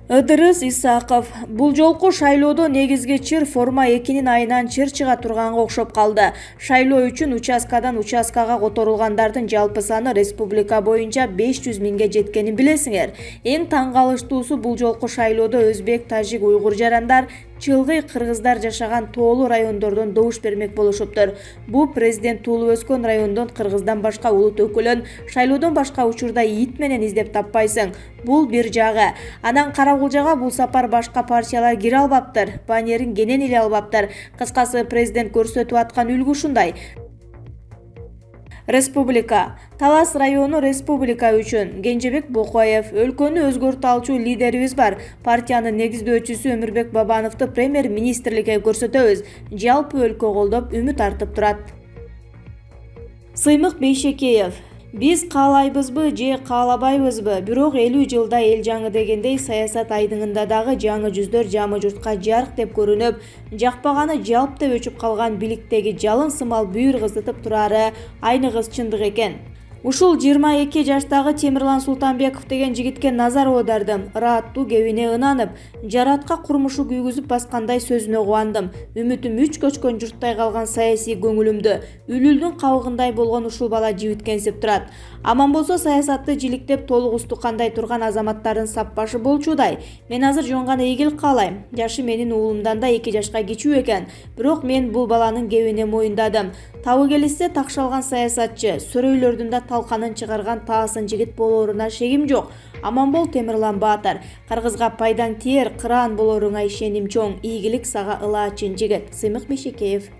Ыдырыс Исаков. Бул жолку шайлоодо негизги чыр форма 2 айынан чыр чыга турганга окшоп калды. Шайлоо үчүн участкадан участкага которулгандардын жалпы саны республика боюнча 500 миңге жеткенин билесиңер. Эң таң калыштуусу бул жолку шайлоодо өзбек, тажик, уйгур жарандар, чылгый кыргыздар жашаган тоолуу райондордон добуш бермек болушуптур. Бул президент туулуп өскөн райондон кыргыздан башка улут өкүлүн шайлоодон башка учурда ит менен издеп таппайсың. Бул бир жагы. Анан Карагулжага бул сапар башка партиялар кире албаптыр, банерин кенен эле албаптыр. Кыскасы, президент көрсөтүп аткан үлгү ушундай. Республика. Талас району республика үчүн. Кенжебек Бокоев. Өлкөнү өзгөртө алчу лидерибиз бар. Партиянын негиздөөчүсү Өмүрбек Бабановду премьер-министрликке көрсөтөбүз. Жалпы өлкө колдоп үмүт артып турат. Сыймык Бейшекеев. Биз каалайбызбы же каалабайбызбы, бирок 50 жылда эл жаңы дегендей саясат айдыңында дагы жаңы жүздөр жамы журтка жарык деп көрүнүп, жакпаганы жалп деп өчүп калган бийликтеги жалын сымал бүйүр кызытып турары айныгыс чындык экен. Ушул 22 жаштагы Темирлан Султанбеков деген жигитке назар оодардым. Ырааттуу кебине ынанып, жаратка курмушу күйгүзүп баскандай сөзүнө кубандым. Үмүтүм үч көчкөн журттай калган саясий көңүлүмдү үлүлдүн кабыгындай болгон ушул бала жибиткенсип турат. Аман болсо саясатты жиликтеп толук устукандай турган азаматтардын саппашы болчудай. Мен азыр жонган ийгилик каалайм. Жашы менин уулумдан да 2 жашка кичүү экен. Бирок мен бул баланын кебине моюндадым. Табы келишсе такшалган саясатчы, сөрөйлөрдүн да талканын чыгарган таасын жигит болоруна шегим жок. Аман бол Темирлан Баатар. Кыргызга пайдаң тиер, кыраан болоруңа ишеним чоң. Ийгилик сага ылаачын жигит. Сыймык Бейшекеев.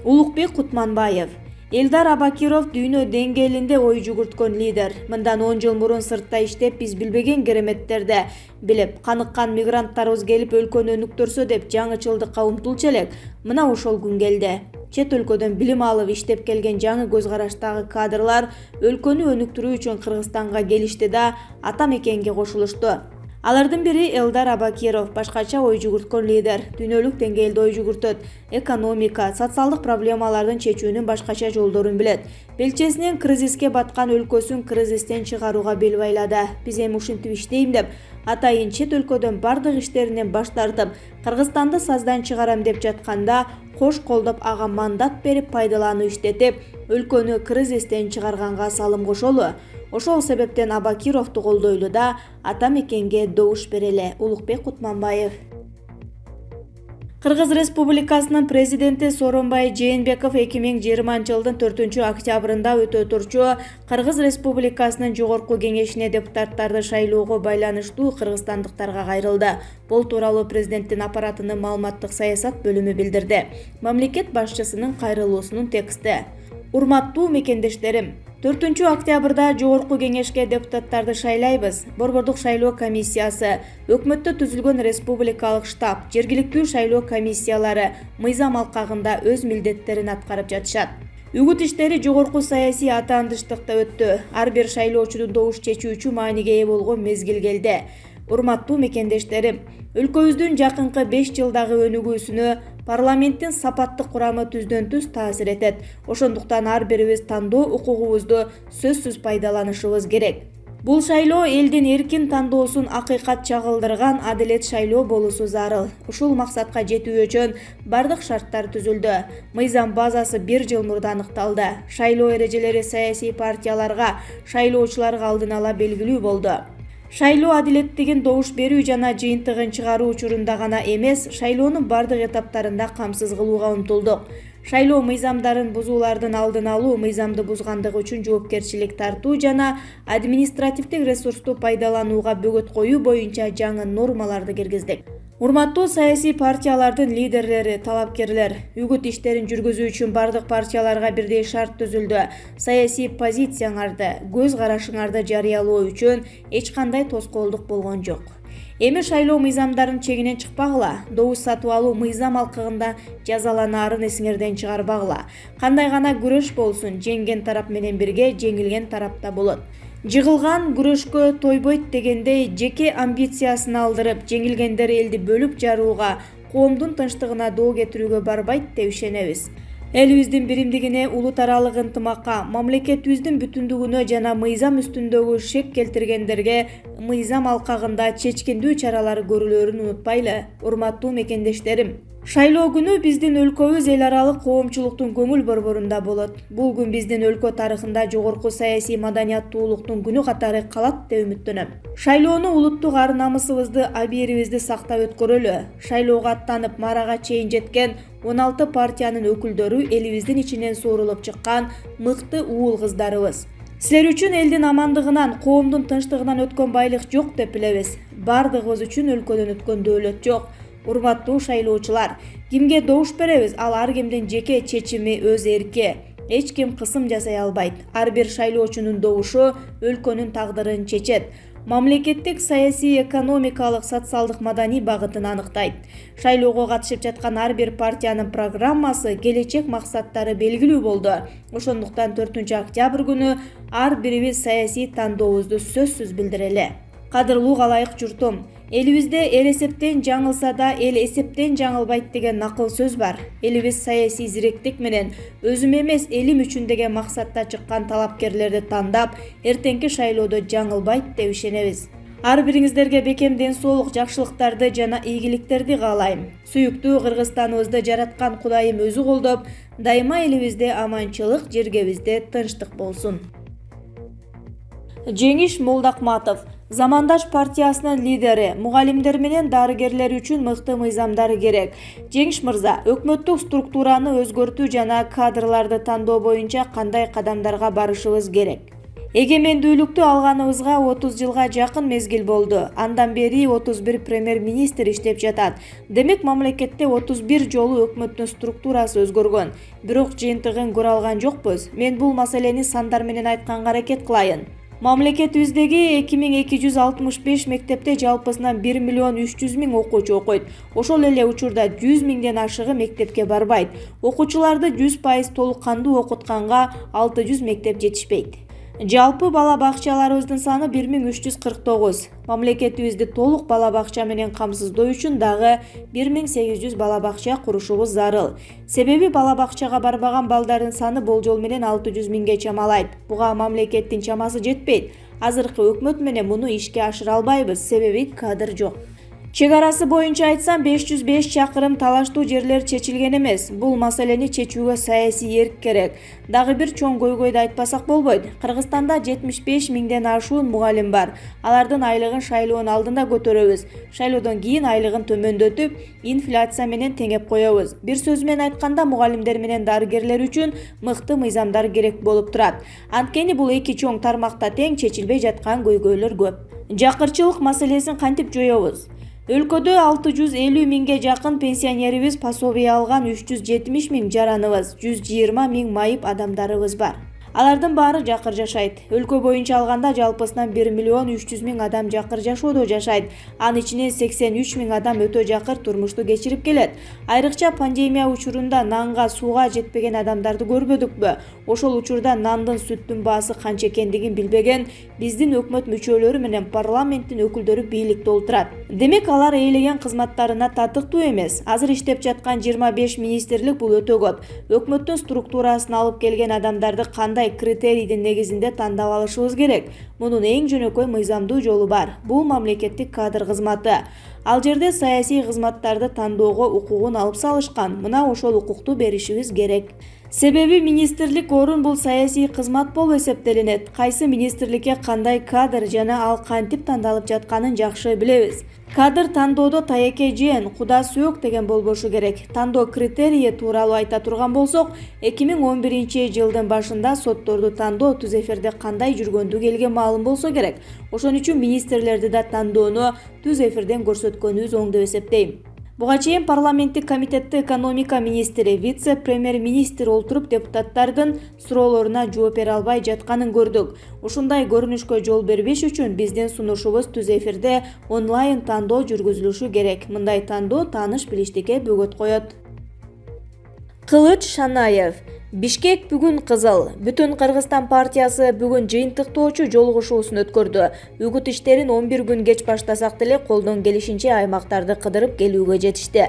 Улукбек Кутманбаев. Элдар Абакиров дүйнө деңгээлинде ой жүгүрткөн лидер. Мындан 10 жыл мурун сыртта иштеп, биз билбеген кереметтерди билип, каныккан мигранттарыбыз келип өлкөнү өнүктүрсө деп жаңычылдыкка умтулчу элек. Мына ошол күн келди. Чет өлкөдөн билим алып иштеп келген жаңы көз караштагы кадрлар өлкөнү өнүктүрүү үчүн Кыргызстанга келишти да ата мекенге кошулушту. Алардын бири Элдар Абакиров, башкача ой жүгүрткөн лидер, дүйнөлүк деңгээлде ой жүгүртөт, экономика, социалдык проблемалардын чечүүнүн башкача жолдорун билет. Белчесинен кризиске баткан өлкөсүн кризистен чыгарууга бел байлады. Биз эми ушинтип иштейм деп, атайын чет өлкөдөн бардык иштеринен баш тартып, Кыргызстанды саздан чыгарам деп жатканда, кош колдоп ага мандат берип пайдалануу иштетип, өлкөнү кризистен чыгарганга салым кошолу. Ошол себептен Абакировду колдойлу да ата мекенге добуш берели. Улукбек Кутманбаев. Кыргыз Республикасынын президенти Сооронбай Жээнбеков 2020 жылдын 4 октябрында өтө турчу Кыргыз Республикасынын жогорку кеңешине депутаттарды шайлоого байланыштуу кыргызстандыктарга кайрылды. Бул тууралуу президенттин аппаратынын маалыматтык саясат бөлүмү билдирди. Мамлекет башчысынын кайрылуусунун тексти. Урматтуу мекендештерим, 4 октябрда жогорку кеңешке депутаттарды шайлайбыз. Борбордук шайлоо комиссиясы, өкмөттө түзүлгөн республикалык штаб, жергиликтүү шайлоо комиссиялары мыйзам алкагында өз милдеттерин аткарып жатышат. Үгүт иштери жогорку саясий атаандыштыкта өттү. Ар бир шайлоочунун добуш чечүүчү мааниге ээ болгон мезгил келди. Урматтуу мекендештерим, өлкөбүздүн жакынкы 5 жылдагы өнүгүүсүнө парламенттин сапаттык курамы түздөн-түз таасир этет. Ошондуктан ар бирибиз тандоо укугубузду сөзсүз пайдаланышыбыз керек. Бул шайлоо элдин эркин тандоосун акыйкат чагылдырган адилет шайлоо болуусу зарыл. Ушул максатка жетүү үчүн бардык шарттар түзүлдү. Мыйзам базасы 1 жыл мурда аныкталды. Шайлоо эрежелери саясий партияларга, шайлоочуларга алдын ала белгилүү болду. Шайлоо адилеттигин добуш берүү жана жыйынтыгын чыгаруу учурунда гана эмес, шайлоонун бардык этаптарында камсыз кылууга умтулдук. Шайлоо мыйзамдарын бузуулардын алдын алуу, мыйзамды бузгандыгы үчүн жоопкерчилик тартуу жана административдик ресурсту пайдаланууга бөгөт коюу боюнча жаңы нормаларды киргиздик. Урматтуу саясий партиялардын лидерлери, талапкерлер, үгүт иштерин жүргүзүү үчүн бардык партияларга бирдей шарт түзүлдү. Саясий позицияңарды, көз карашыңарды жарыялоо үчүн эч кандай тоскоолдук болгон жок. Эми шайлоо мыйзамдарын чегинен чыкпагыла, добуш сатып алуу мыйзам алкагында жазаланаарын эсиңерден чыгарбагыла. Кандай гана күрөш болсун, жеңген тарап менен бирге жеңилген тарапта болот. Жыгылган күрөшкө тойбойт дегендей, жеке амбициясын алдырып, жеңилгендер элди бөлүп жарууга, коомдун тынчтыгына доо кетирүүгө барбайт деп ишенебиз. Элибиздин биримдигине, улут аралык ынтымакка, мамлекетибиздин бүтүндүгүнө жана мыйзам үстүндөгү шек келтиргендерге мыйзам алкагында чечкиндүү чаралар көрүлөрүн унутпайлы. Урматтуу мекендештерим, шайлоо күнү биздин өлкөбүз эл аралык коомчулуктун көңүл борборунда болот. Бул күн биздин өлкө тарыхында жогорку саясий маданияттуулуктун күнү катары калат деп үмүттөнөм. Шайлоону улуттук ар намысыбызды, абийирибизди сактап өткөрөлү. Шайлоого аттанып марага чейин жеткен 16 партиянын өкүлдөрү элибиздин ичинен суурулуп чыккан мыкты уул кыздарыбыз. Силер үчүн элдин амандыгынан, коомдун тынчтыгынан өткөн байлык жок деп билебиз. Бардыгыбыз үчүн өлкөдөн өткөн дөөлөт жок. Урматтуу шайлоочулар, кимге добуш беребиз, ал ар кимдин жеке чечими, өз эрки. Эч ким кысым жасай албайт. Ар бир шайлоочунун добушу өлкөнүн тагдырын чечет. Мамлекеттик саясий, экономикалык, социалдык, маданий багытын аныктайт. Шайлоого катышып жаткан ар бир партиянын программасы, келечек максаттары белгилүү болду. Ошондуктан 4 октябрь күнү ар бирибиз саясий тандообузду сөзсүз билдирели. Кадырлуу калайык журтум, элибизде эл эсептен жаңылса да эл эсептен жаңылбайт деген накыл сөз бар. Элибиз саясий зиректик менен өзүм эмес элим үчүн деген максатта чыккан талапкерлерди тандап, эртеңки шайлоодо жаңылбайт деп ишенебиз. Ар бириңиздерге бекем ден соолук, жакшылыктарды жана ийгиликтерди каалайм. Сүйүктүү Кыргызстаныбызды жараткан Кудайым өзү колдоп, дайыма элибизде аманчылык, жергебизде тынчтык болсун. Жеңиш Молдакматов, Замандаш партиясынын лидери, мугалимдер менен дарыгерлер үчүн мыкты мыйзамдар керек. Жеңиш мырза, өкмөттүк структураны өзгөртүү жана кадрларды тандоо боюнча кандай кадамдарга барышыбыз керек? Эгемендүүлүктү алганыбызга 30 жылга жакын мезгил болду. Андан бери 31 премьер-министр иштеп жатат. Демек мамлекетте 31 жолу өкмөттүн структурасы өзгөргөн. Бирок жыйынтыгын көрө алган жокпуз. Мен бул маселени сандар менен айтканга аракет кылайын. Мамлекетибиздеги 2265 мектепте жалпысынан 1 миллион 300 миң окуучу окуйт. Ошол эле учурда 100 миңден ашыгы мектепке барбайт. Окуучуларды 100% толук кандуу окутканга 600 мектеп жетишпейт. Жалпы бала бакчаларыбыздын саны 1349. Мамлекетибизди толук бала бакча менен камсыздоо үчүн дагы 1800 бала бакча курушубуз зарыл. Себеби бала бакчага барбаган балдардын саны болжол менен 600 миңге чамалайт. Буга мамлекеттин чамасы жетпейт. Азыркы өкмөт менен муну ишке ашыра албайбыз, себеби кадр жок. Чек арасы боюнча айтсам 505 чакырым талаштуу жерлер чечилген эмес. Бул маселени чечүүгө саясий эрк керек. Дагы бир чоң көйгөйдү айтпасак болбойт. Кыргызстанда 75 миңден ашуун мугалим бар. Алардын айлыгын шайлоонун алдында көтөрөбүз. Шайлоодон кийин айлыгын төмөндөтүп, инфляция менен теңеп коебуз. Бир сөз менен айтканда, мугалимдер менен дарыгерлер үчүн мыкты мыйзамдар керек болуп турат. Анткени бул эки чоң тармакта тең чечилбей жаткан көйгөйлөр көп. Жакырчылык маселесин кантип жоебуз? Өлкөдө 650 миңге жакын пенсионерибиз, пособие алган 370 миң жараныбыз, 120 миң майып адамдарыбыз бар. Алардын баары жакыр жашайт. Өлкө боюнча алганда жалпысынан 1 миллион 300 миң адам жакыр жашоодо жашайт. Анын ичинен 83 миң адам өтө жакыр турмушту кечирип келет. Айрыкча пандемия учурунда нанга, сууга жетпеген адамдарды көрбөдүкпү? Ошол учурда нандын, сүттүн баасы канча экендигин билбеген биздин өкмөт мүчөлөрү менен парламенттин өкүлдөрү бийликте отурат. Демек алар ээлеген кызматтарына татыктуу эмес. Азыр иштеп жаткан 25 министрлик бул өтө көп. Өкмөттүн структурасын алып келген адамдарды кандай критерийдин негизинде тандап алышыбыз керек? Мунун эң жөнөкөй мыйзамдуу жолу бар. Бул мамлекеттик кадр кызматы. Ал жерде саясий кызматтарды тандоого укугун алып салышкан. Мына ошол укукту беришибиз керек. Себеби министрлик орун бул саясий кызмат болуп эсептелинет. Кайсы министрликке кандай кадр жана ал кантип тандалып жатканын жакшы билебиз. Кадр тандоодо таекей жээн, куда сөөк деген болбошу керек. Тандоо критерийи тууралуу айта турган болсок, 2011 жылдын башында сотторду тандоо түз эфирде кандай жүргөндүгү элге маалым болсо керек. Ошон үчүн министрлерди да тандоону түз эфирден көрсөткөнүбүз оң деп эсептейм. Буга чейин парламенттик комитетте экономика министри, вице-премьер-министр олтуруп депутаттардын суроолоруна жооп бере албай жатканын көрдүк. Ушундай көрүнүшкө жол бербеш үчүн биздин сунушубуз түз эфирде онлайн тандоо жүргүзүлүшү керек. Мындай тандоо тааныш билиштикке бөгөт коет. Кылыч Шанаев. Бишкек бүгүн кызыл. Бүтүн Кыргызстан партиясы бүгүн жыйынтыктоочу жолугушуусун өткөрдү. Үгүт иштерин 11 күн кеч баштасак деле колдон келишинче аймактарды кыдырып келүүгө жетишти.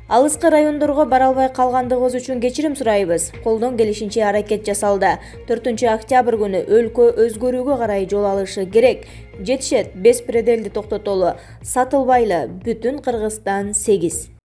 Алыскы райондорго бара албай калгандыгыбыз үчүн кечирим сурайбыз. Колдон келишинче аракет жасалды. 4-октябрь күнү өлкө өзгөрүүгө карай жол алышы керек. Жетишет, беспределди токтотолу. Сатылбайлы. Бүтүн Кыргызстан 8.